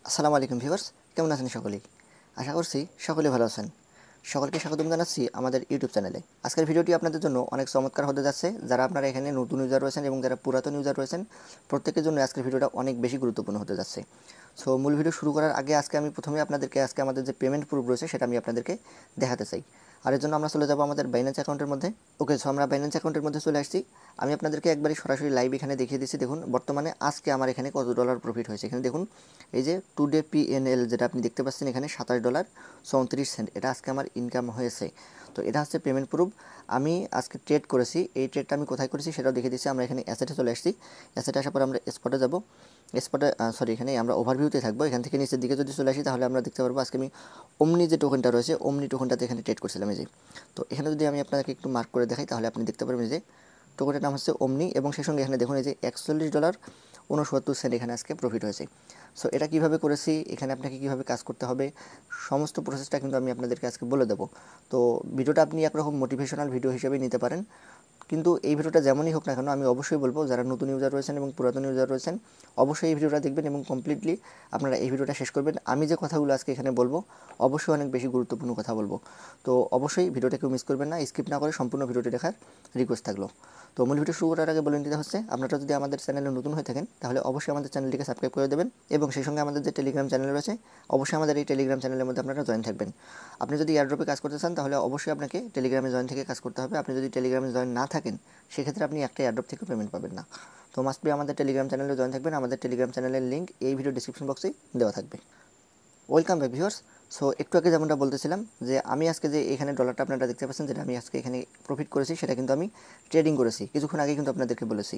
আসসালামু আলাইকুম ভিউয়ার্স, কেমন আছেন সকলেই? আশা করছি সকলে ভালো আছেন। সকলকে স্বাগতম জানাচ্ছি আমাদের ইউটিউব চ্যানেলে। আজকের ভিডিওটি আপনাদের জন্য অনেক চমৎকার হতে যাচ্ছে। যারা আপনারা এখানে নতুন ইউজার রয়েছেন এবং যারা পুরাতন ইউজার রয়েছেন, প্রত্যেকের জন্য আজকের ভিডিওটা অনেক বেশি গুরুত্বপূর্ণ হতে যাচ্ছে। সো মূল ভিডিও শুরু করার আগে আজকে আমি প্রথমে আপনাদেরকে আমাদের যে পেমেন্ট প্রুফ রয়েছে সেটা আমি আপনাদেরকে দেখাতে চাই। আর এর জন্য আমরা চলে যাব আমাদের বাইন্যান্স অ্যাকাউন্টের মধ্যে। ওকে, সো আমরা বাইন্যান্স অ্যাকাউন্টের মধ্যে চলে আসছি। আমি আপনাদেরকে একবারই সরাসরি লাইভ এখানে দেখিয়ে দিচ্ছি। দেখুন বর্তমানে আজকে আমার এখানে কত ডলার প্রফিট হয়েছে। এখানে দেখুন এই যে টুডে পিএনএল যেটা আপনি দেখতে পাচ্ছেন এখানে $27.34 এটা আজকে আমার ইনকাম হয়েছে। তো এটা হচ্ছে পেমেন্ট প্রুফ। আমি আজকে ট্রেড করেছি, এই ট্রেডটা আমি কোথায় করেছি সেটাও দেখিয়ে দিচ্ছি। আমরা এখানে অ্যাসেটে চলে আসছি। অ্যাসেটে আসার পর আমরা স্পটে যাব। স্পটে এখানে আমরা ওভারভিউতে থাকবো। এখান থেকে নিচের দিকে যদি চলে আসি তাহলে আমরা দেখতে পারবো আজকে আমি ওমনি যে টোকেনটা রয়েছে, ওমনি টোকেনটাতে এখানে ট্রেড করছিলাম এই যে। তো এখানে যদি আমি আপনাকে একটু মার্ক করে দেখাই তাহলে আপনি দেখতে পারবেন যে টোকেনের নাম হচ্ছে ওমনি এবং সেই সঙ্গে এখানে দেখুন এই যে $41.69 এখানে আজকে প্রফিট হয়েছে। সো এটা কিভাবে করেছি, এখানে আপনাকে কিভাবে কাজ করতে হবে, সমস্ত প্রসেসটা কিন্তু আমি আপনাদেরকে আজকে বলে দেবো। তো ভিডিওটা আপনি একরকম মোটিভেশনাল ভিডিও হিসেবে নিতে পারেন, কিন্তু এই ভিডিওটা যেমনই হোক না কেন আমি অবশ্যই বলবো যারা নতুন ইউজার রয়েছেন এবং পুরাতন ইউজার রয়েছেন অবশ্যই এই ভিডিওটা দেখবেন এবং কমপ্লিটলি আপনারা এই ভিডিওটা শেষ করবেন। আমি যে কথাগুলো আজকে এখানে বলবো অবশ্যই অনেক বেশি গুরুত্বপূর্ণ কথা বলবো। তো অবশ্যই ভিডিওটা কেউ মিস করবেন না, স্কিপ না করে সম্পূর্ণ ভিডিওটি দেখার রিকোয়েস্ট থাকলো। তো মূল ভিডিও শুরু করার আগে বলে নিতে হচ্ছে, আপনারা যদি আমাদের চ্যানেলে নতুন হয়ে থাকেন তাহলে অবশ্যই আমাদের চ্যানেলটিকে সাবস্ক্রাইব করে দেবেন এবং সেই সঙ্গে আমাদের যে টেলিগ্রাম চ্যানেল রয়েছে অবশ্যই আমাদের এই টেলিগ্রাম চ্যানেলের মধ্যে আপনারা জয়েন থাকবেন। আপনি যদি এয়ারড্রপে কাজ করতে চান তাহলে অবশ্যই আপনাকে টেলিগ্রামে জয়েন থেকে কাজ করতে হবে। আপনি যদি টেলিগ্রামে জয়েন না থাকেন সেক্ষেত্রে আপনি একটা এয়ারড্রপ থেকে পেমেন্ট পাবেন না। তো মাস্ট বি আমাদের টেলিগ্রাম চ্যানেলে জয়েন থাকবেন। আমাদের টেলিগ্রাম চ্যানেলের লিঙ্ক এই ভিডিও ডিসক্রিপশন বক্সেই দেওয়া থাকবে। Welcome back viewers. সো একটু আগে যেমনটা বলতেছিলাম যে আমি আজকে যে এখানে ডলারটা আপনারা দেখতে পাচ্ছেন যেটা আমি আজকে এখানে প্রফিট করেছি সেটা কিন্তু আমি ট্রেডিং করেছি। কিছুক্ষণ আগে কিন্তু আপনাদেরকে বলেছি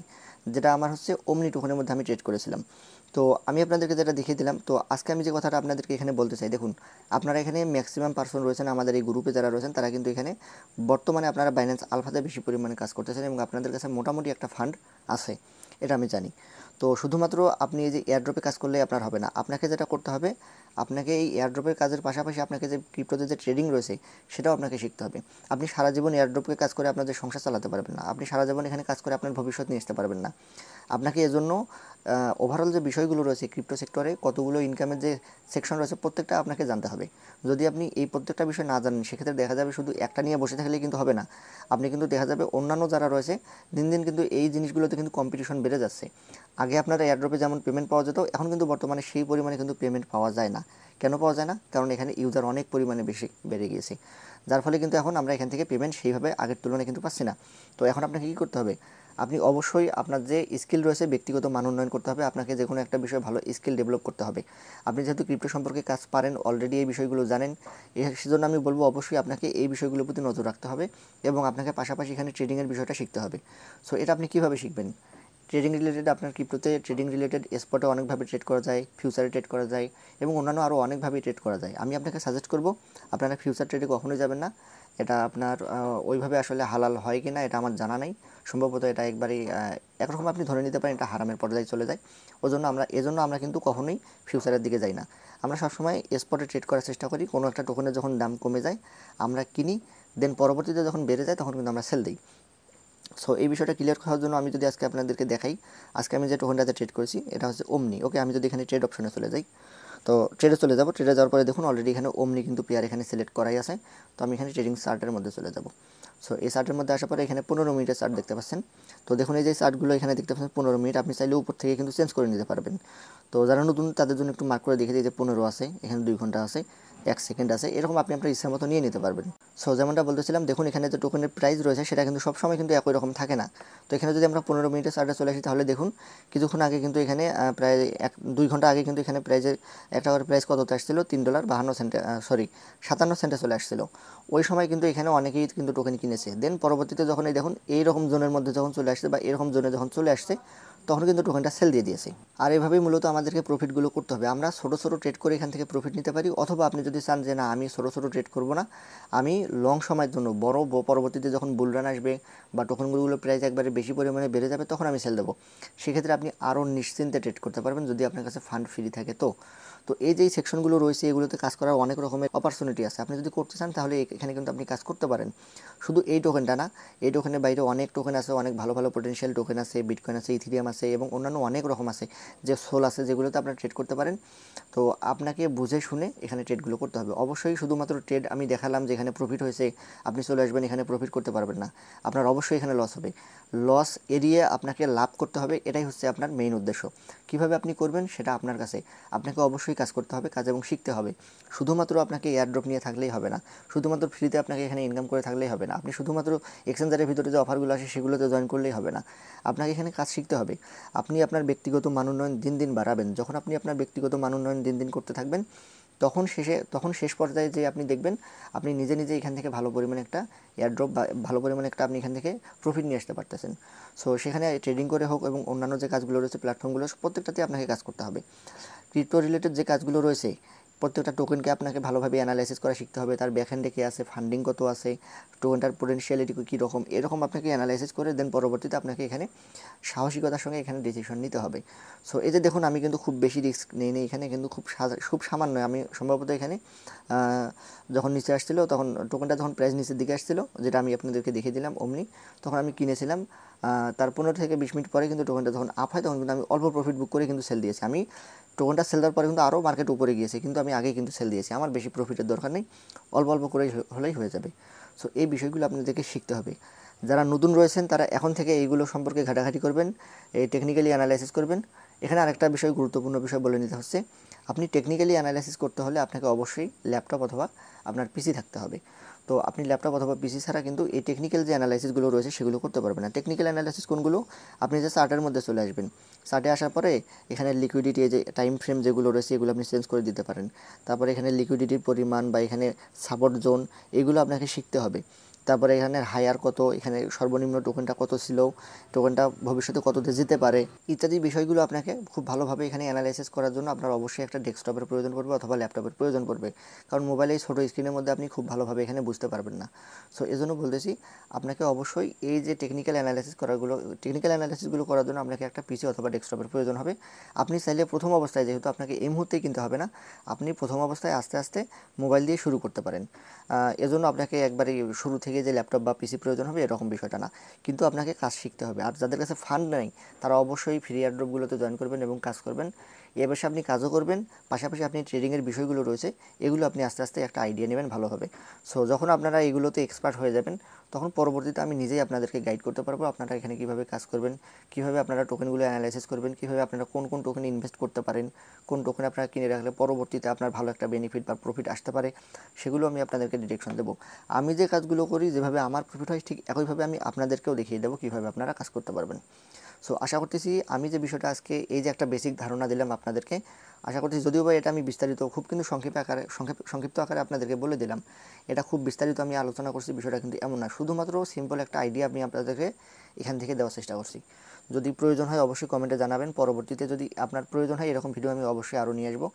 যেটা আমার হচ্ছে ওমনি টোকেনের মধ্যে আমি ট্রেড করেছিলাম। তো আমি আপনাদেরকে যেটা দেখিয়ে দিলাম। তো আজকে আমি যে কথাটা আপনাদেরকে এখানে বলতে চাই, দেখুন আপনারা এখানে ম্যাক্সিমাম পার্সন রয়েছেন আমাদের এই গ্রুপে যারা রয়েছেন তারা কিন্তু এখানে বর্তমানে আপনারা বাইন্যান্স আলফাতে বেশি পরিমাণে কাজ করতেছেন এবং আপনাদের কাছে মোটামুটি একটা ফান্ড আছে, এটা আমি জানি। তো শুধুমাত্র আপনি এই যে এয়ারড্রপে কাজ করলে আপনার হবে না, আপনাকে যেটা করতে হবে আপনাকে এই এয়ারড্রপের কাজের পাশাপাশি আপনাকে যে ক্রিপ্টোতে যে ট্রেডিং রয়েছে সেটাও আপনাকে শিখতে হবে। আপনি সারা জীবন এয়ারড্রপে কাজ করে আপনাদের সংসার চালাতে পারবেন না, আপনি সারা জীবন এখানে কাজ করে আপনার ভবিষ্যৎ নিয়ে আসতে পারবেন না। আপনাকে এজন্য ওভারঅল যে বিষয়গুলো রয়েছে ক্রিপ্টো সেক্টরে কতগুলো ইনকামের যে সেকশন রয়েছে প্রত্যেকটা আপনাকে জানতে হবে। যদি আপনি এই প্রত্যেকটা বিষয় না জানেন সেক্ষেত্রে দেখা যাবে শুধু একটা নিয়ে বসে থাকলে কিন্তু হবে না। আপনি কিন্তু দেখা যাবে অন্যান্য যারা রয়েছে দিন দিন কিন্তু এই জিনিসগুলোতে কিন্তু কম্পিটিশন বেড়ে যাচ্ছে। আগে আপনারা এয়ারড্রপে যেমন পেমেন্ট পাওয়া যেত এখন কিন্তু বর্তমানে সেই পরিমাণে কিন্তু পেমেন্ট পাওয়া যায় না। কেন পাওয়া যায় না? কারণ এখানে ইউজার অনেক পরিমাণে বেশি বেড়ে গিয়েছে, যার ফলে কিন্তু এখন আমরা এখান থেকে পেমেন্ট সেইভাবে আগের তুলনায় কিন্তু পাচ্ছি না। তো এখন আপনাকে কী করতে হবে? আপনি অবশ্যই আপনার যে স্কিল রয়েছে ব্যক্তিগত মান উন্নয়ন করতে হবে। আপনাকে যে কোনো একটা বিষয়ে ভালো স্কিল ডেভেলপ করতে হবে। আপনি যেহেতু ক্রিপ্টো সম্পর্কে কাজ পারেন, অলরেডি এই বিষয়গুলো জানেন, সেজন্য আমি বলবো অবশ্যই আপনাকে এই বিষয়গুলোর প্রতি নজর রাখতে হবে এবং আপনাকে পাশাপাশি এখানে ট্রেডিংয়ের বিষয়টা শিখতে হবে। সো এটা আপনি কীভাবে শিখবেন? ট্রেডিং রিলেটেড আপনার ক্রিপ্টোতে ট্রেডিং রিলেটেড স্পটে অনেকভাবে ট্রেড করা যায়, ফিউচারে ট্রেড করা যায় এবং অন্যান্য আরও অনেকভাবেই ট্রেড করা যায়। আমি আপনাকে সাজেস্ট করব আপনারা ফিউচার ট্রেডে কখনোই যাবেন না। এটা আপনার ওইভাবে আসলে হালাল হয় কি না এটা আমার জানা নাই। সম্ভবত এটা একবারেই একরকম আপনি ধরে নিতে পারেন এটা হারামের পর্যায়ে চলে যায়। এজন্য আমরা কিন্তু কখনোই ফিউচারের দিকে যাই না। আমরা সবসময় স্পটে ট্রেড করার চেষ্টা করি। কোনো একটা টোকেনের যখন দাম কমে যায় আমরা কিনি, দেন পরবর্তীতে যখন বেড়ে যায় তখন কিন্তু আমরা সেল দিই। সো এই বিষয়টা ক্লিয়ার করার জন্য আমি যদি আজকে আপনাদেরকে দেখাই, আজকে আমি যে টোকেনটাতে ট্রেড করেছি এটা হচ্ছে ওমনি। ওকে, আমি যদি এখানে ট্রেড অপশনে চলে যাই, তো ট্রেডে চলে যাব। ট্রেডে যাওয়ার পরে দেখুন অলরেডি এখানে ওমনি কিন্তু পেয়ার এখানে সিলেক্ট করাই আছে। তো আমি এখানে ট্রেডিং চার্টের মধ্যে চলে যাব। সো এই চার্টের মধ্যে আসার পরে এখানে 15 মিনিটের চার্ট দেখতে পাচ্ছেন। তো দেখুন এই যে চার্টগুলো এখানে দেখতে পাচ্ছেন 15 মিনিট, আপনি চাইলে উপর থেকে কিন্তু চেঞ্জ করে নিতে পারবেন। তো যারা নতুন তাদের জন্য একটু মার্ক করে দেখে দিই যে 15 আছে, এখানে 2 ঘন্টা আছে, 1 সেকেন্ড আছে, এরকম আপনি আপনার ইচ্ছা মতো নিয়ে নিতে পারবেন। সো যেমনটা বলতেছিলাম দেখুন এখানে যে টোকেনের প্রাইস রয়েছে সেটা কিন্তু সবসময় কিন্তু একই রকম থাকে না। তো এখানে যদি আমরা 15 মিনিটের চার্টে চলে আসি তাহলে দেখুন কিছুক্ষণ আগে কিন্তু এখানে প্রায় 2 ঘন্টা আগে কিন্তু এখানে প্রাইজের একটা করে প্রাইস কততে আসছিল $3.52 57 সেন্টে চলে আসছিল। ওই সময় কিন্তু এখানে অনেকেই কিন্তু টোকেন কিনেছে। দেন পরবর্তীতে যখন এই দেখুন এইরকম জোনের মধ্যে যখন চলে আসছে বা এরকম জোনে যখন চলে আসছে তখন কিন্তু টোকেনটা সেল দিয়ে দিয়েছে। আর এভাবেই মূলত আমাদেরকে প্রফিটগুলো করতে হবে। আমরা ছোটো ছোটো ট্রেড করে এখান থেকে প্রফিট নিতে পারি, অথবা আপনি যদি চান যে না আমি ছোটো ছোটো ট্রেড করবো না, আমি লং সময়ের জন্য বড় পরবর্তীতে যখন বুলরান আসবে বা টোকেনগুলো প্রাইস একবারে বেশি পরিমাণে বেড়ে যাবে তখন আমি সেল দেবো, সেক্ষেত্রে আপনি আরও নিশ্চিন্তে ট্রেড করতে পারবেন যদি আপনার কাছে ফান্ড ফ্রি থাকে। তো এই যে সেকশনগুলো রয়েছে এগুলোতে কাজ করার অনেক রকমের অপরচুনিটি আছে। আপনি যদি করতে চান তাহলে এখানে কিন্তু আপনি কাজ করতে পারেন। শুধু এই টোকেনটা না, এই টোকেনের বাইরে অনেক টোকেন আছে, অনেক ভালো ভালো পোটেনশিয়াল টোকেন আছে, বিটকয়েন আছে, ইথিরিয়াম আছে, আছে এবং অন্যান্য অনেক রকম আছে যে সোল আছে যেগুলোতে আপনারা ট্রেড করতে পারেন। তো আপনাকে বুঝে শুনে এখানে ট্রেডগুলো করতে হবে। অবশ্যই শুধুমাত্র ট্রেড আমি দেখালাম যে এখানে প্রফিট হয়েছে, আপনি চলে আসবেন এখানে প্রফিট করতে পারবেন না, আপনার অবশ্যই এখানে লস হবে। লস এড়িয়ে আপনাকে লাভ করতে হবে, এটাই হচ্ছে আপনার মেইন উদ্দেশ্য। কিভাবে আপনি করবেন সেটা আপনার কাছে, আপনাকে অবশ্যই কাজ করতে হবে, কাজ এবং শিখতে হবে। শুধুমাত্র আপনাকে এয়ারড্রপ নিয়ে থাকলেই হবে না, শুধুমাত্র ফ্রিতে আপনাকে এখানে ইনকাম করে থাকলেই হবে না, আপনি শুধুমাত্র এক্সচেঞ্জারের ভিতরে যে অফারগুলো আসে সেগুলোতে জয়েন করলেই হবে না, আপনাকে এখানে কাজ শিখতে হবে। আপনি আপনার ব্যক্তিগত মান উন্নয়ন দিন দিন বাড়াবেন। যখন আপনি আপনার ব্যক্তিগত মান উন্নয়ন দিন দিন করতে থাকবেন, তখন শেষ পর্যায়ে যে আপনি দেখবেন আপনি নিজে নিজে এখান থেকে ভালো পরিমাণে একটা এয়ারড্রপ বা ভালো পরিমাণে একটা আপনি এখান থেকে প্রফিট নিয়ে আসতে পারতেছেন। সো সেখানে ট্রেডিং করে হোক এবং অন্যান্য যে কাজগুলো রয়েছে প্ল্যাটফর্মগুলো, প্রত্যেকটাতে আপনাকে কাজ করতে হবে। ক্রিপ্টো রিলেটেড যে কাজগুলো রয়েছে প্রত্যেকটা টোকেনকে আপনাকে ভালোভাবে অ্যানালাইসিস করা শিখতে হবে, তার ব্যাকহ্যান্ডে কী আছে, ফান্ডিং কত আছে, টোকেনটার পোটেনশিয়ালিটি কী রকম, এরকম আপনাকে অ্যানালাইসিস করে দেন পরবর্তীতে আপনাকে এখানে সাহসিকতার সঙ্গে এখানে ডিসিশন নিতে হবে। সো এই যে দেখুন আমি কিন্তু খুব বেশি রিস্ক নেই এখানে, কিন্তু খুব সামান্য, আমি সম্ভবত এখানে যখন নিচে আসছিলো তখন টোকেনটা যখন প্রাইস নিচের দিকে আসছিলো, যেটা আমি আপনাদেরকে দেখিয়ে দিলাম অমনি, তখন আমি কিনেছিলাম। তার 15 থেকে 20 মিনিট পরে কিন্তু টোকেনটা যখন আপ হয় তখন কিন্তু আমি অল্প প্রফিট বুক করে কিন্তু সেল দিয়েছি। আমি টোকেনটা সেল দেওয়ার পরে কিন্তু আরও মার্কেট উপরে গিয়েছে, কিন্তু আমি আগেই কিন্তু সেল দিয়েছি। আমার বেশি প্রফিটের দরকার নেই, অল্প অল্প করেই হলেই হয়ে যাবে। সো এই বিষয়গুলো আপনাদেরকে শিখতে হবে। যারা নতুন রয়েছেন তারা এখন থেকে এইগুলো সম্পর্কে ঘাটাঘাটি করবেন, এই টেকনিক্যালি অ্যানালাইসিস করবেন। এখানে আরেকটা বিষয়, গুরুত্বপূর্ণ বিষয় বলে নিতে হচ্ছে, আপনি টেকনিক্যালি অ্যানালাইসিস করতে হলে আপনাকে অবশ্যই ল্যাপটপ অথবা আপনার পিসি থাকতে হবে। তো আপনি ল্যাপটপ অথবা পিসি ছাড়া কিন্তু এই টেকনিক্যাল যে অ্যানালাইসিসগুলো রয়েছে সেগুলো করতে পারবেন না। টেকনিক্যাল অ্যানালাইসিস কোনগুলো, আপনি যে চার্টের মধ্যে চলে আসবেন, চার্টে আসার পরে এখানে লিকুইডিটি, যে টাইম ফ্রেম যেগুলো রয়েছে এগুলো আপনি চেঞ্জ করে দিতে পারেন। তারপরে এখানে লিকুইডিটির পরিমাণ বা এখানে সাপোর্ট জোন, এগুলো আপনাকে শিখতে হবে। তারপরে এখানে হায়ার কত, এখানে সর্বনিম্ন টোকেনটা কত ছিল, টোকেনটা ভবিষ্যতে কততে যেতে পারে, ইত্যাদি বিষয়গুলো আপনাকে খুব ভালোভাবে এখানে অ্যানালাইসিস করার জন্য আপনার অবশ্যই একটা ডেস্কটপের প্রয়োজন পড়বে অথবা ল্যাপটপের প্রয়োজন পড়বে, কারণ মোবাইলে এই ছোটো স্ক্রিনের মধ্যে আপনি খুব ভালোভাবে এখানে বুঝতে পারবেন না। সো এজন্য বলতেছি আপনাকে অবশ্যই এই যে টেকনিক্যাল অ্যানালাইসিসগুলো করার জন্য আপনাকে একটা পিসি অথবা ডেস্কটপের প্রয়োজন হবে। আপনি চাইলে প্রথম অবস্থায়, যেহেতু আপনাকে এই মুহূর্তেই কিনতে হবে না, আপনি প্রথম অবস্থায় আস্তে আস্তে মোবাইল দিয়ে শুরু করতে পারেন। এজন্য আপনাকে একবারে শুরু থেকে যে ল্যাপটপ বা পিসি প্রয়োজন হবে এরকম বিষয়টা না, কিন্তু আপনাকে কাজ শিখতে হবে। আর যাদের কাছে ফান্ড নেই তারা অবশ্যই ফ্রি এয়ারড্রপগুলোতে জয়েন করবেন এবং কাজ করবেন। এ বসে আপনি কাজও করবেন, পাশাপাশি আপনি ট্রেডিংয়ের বিষয়গুলো রয়েছে এগুলো আপনি আস্তে আস্তে একটা আইডিয়া নেবেন ভালোভাবে। সো যখন আপনারা এগুলোতে এক্সপার্ট হয়ে যাবেন তখন পরবর্তীতে আমি নিজেই আপনাদেরকে গাইড করতে পারবো, আপনারা এখানে কীভাবে কাজ করবেন, কীভাবে আপনারা টোকেনগুলো অ্যানালাইসিস করবেন, কীভাবে আপনারা কোন কোন টোকেনে ইনভেস্ট করতে পারেন, কোন টোকেন আপনারা কিনে রাখলে পরবর্তীতে আপনার ভালো একটা বেনিফিট বা প্রফিট আসতে পারে, সেগুলো আমি আপনাদেরকে ডিরেকশন দেবো। আমি যে কাজগুলো করি, যেভাবে আমার প্রফিট হয় ঠিক একইভাবে আমি আপনাদেরকেও দেখিয়ে দেবো কীভাবে আপনারা কাজ করতে পারবেন। সো আশা করতেছি আমি যে বিষয়টা আজকে এই যে একটা বেসিক ধারণা দিলাম আপনাদেরকে, আশা করতেছি যদিও বা এটা আমি বিস্তারিত খুব কিন্তু সংক্ষিপ্ত আকারে আপনাদেরকে বলে দিলাম, এটা খুব বিস্তারিত আমি আলোচনা করছি বিষয়টা কিন্তু এমন না, শুধুমাত্র সিম্পল একটা আইডিয়া আমি আপনাদেরকে এখান থেকে দেওয়ার চেষ্টা করছি। যদি প্রয়োজন হয় অবশ্যই কমেন্টে জানাবেন, পরবর্তীতে যদি আপনার প্রয়োজন হয় এরকম ভিডিও আমি অবশ্যই আরও নিয়ে আসবো।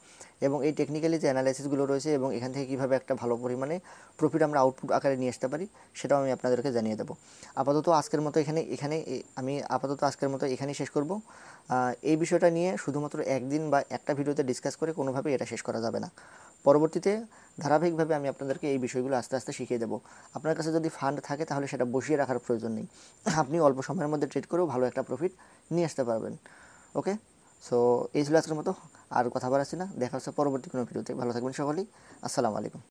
এবং এই টেকনিক্যালি যে অ্যানালাইসিসগুলো রয়েছে এবং এখান থেকে কীভাবে একটা ভালো পরিমাণে প্রফিট আমরা আউটপুট আকারে নিয়ে আসতে পারি সেটাও আমি আপনাদেরকে জানিয়ে দেবো। আপাতত আজকের মতো এখানেই শেষ করব। এই বিষয়টা নিয়ে শুধুমাত্র একদিন বা একটা ভিডিওতে ডিসকাস করে কোনোভাবেই এটা শেষ করা যাবে না। পরবর্তীতে ধারাবাহিকভাবে আমি আপনাদেরকে এই বিষয়গুলো আস্তে আস্তে শিখিয়ে দেবো। আপনার কাছে যদি ফান্ড থাকে তাহলে সেটা বসিয়ে রাখার প্রয়োজন নেই, আপনি অল্প সময়ের মধ্যে ট্রেড করেও ভালো একটা প্রফিট নিয়ে আসতে পারবেন। ওকে, সো এই ছিল আজকের মতো, আর কথা বাড়াচ্ছি না, দেখা হচ্ছে পরবর্তী কোনো ভিডিওতে। ভালো থাকবেন সকলেই, আসসালামু আলাইকুম।